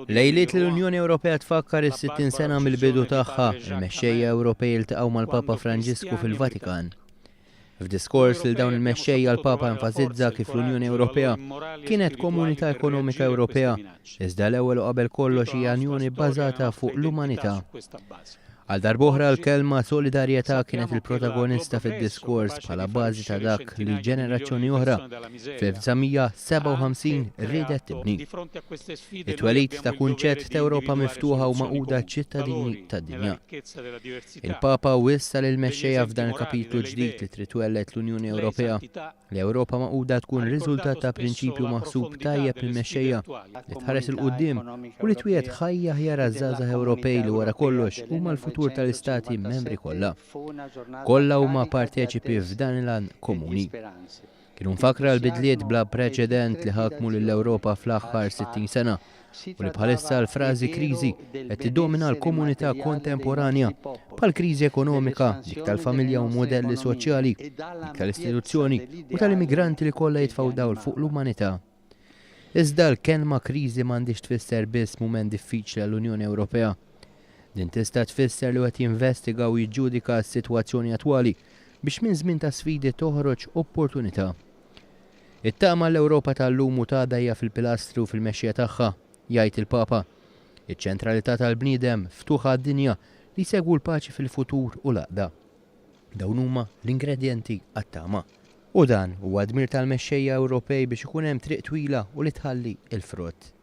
Lejliet l-Unjoni Ewropea tfakkar is-60 sena mill-bidu tagħha, il-mexxejja Ewropej iltaqgħu mal-Papa Franġisku fil-Vatikan. F'diskors lil dawn il-mexxejja l-Papa enfasizza kif l-Unjoni Ewropea kienet komunità ekonomika Ewropea, iżda l-ewwel u qabel kollox hija unjoni bbażata fuq l-umanità. Għal darb'oħra l-kelma solidarjetà kienet il-protagonista fid-diskors bħala bażi ta' dak li ġenerazzjoni oħra fl-1957 ridet tibni. It-twelid ta' kunċett ta' Ewropa miftuħa u maquda ċittadini tad-dinja. Il-Papa wissa lil mexxejja f'dan il-kapitlu ġdid li trid twellet l-Unjoni Ewropea. L-Ewropa maquda tkun riżultat ta' prinċipju maħsub tajjeb il-mexxejja li tħares il-qudiem u li twiet ħajja ħjara żgħażagħ Ewropej li wara kollox huma l-futur tal-istati membri kollha. Kollha huma parteċipi f'dan il-għan komuni. Kienu nfakra l-bidliet bla preċedent li ħakmu lill-Ewropa fl-aħħar 60 sena u li bħalissa l-frażi kriżi qed tiddomina l-komunità kontemporanja bħal kriżi ekonomika, dik tal-familja u modelli soċjali, dik tal-istituzzjoni u tal-immigranti li kollha jitfgħu dawl fuq l-umanità. Iżda l-kelma kriżi m'għandix tfisser biss mument diffiċli għall-Unjoni Ewropea. Din tista' tfisser li qed jinvestiga u jiġġudika s-sitwazzjoni attwali biex minn żmien ta' sfidi toħroġ opportunità. It-tama l-Ewropa tal-lum u ta' hija fil-pilastru fil-mexxija tagħha, jgħid il-Papa. Iċ-ċentralità tal-bniedem ftuħa għad-dinja li jsegwu l-paċi fil-futur u l-għaqda. Dawn huma l-ingredjenti għat-tama. U dan huwa dmir tal-mexxejja Ewropej biex ikun hemm triq twila u li tħalli il-frott.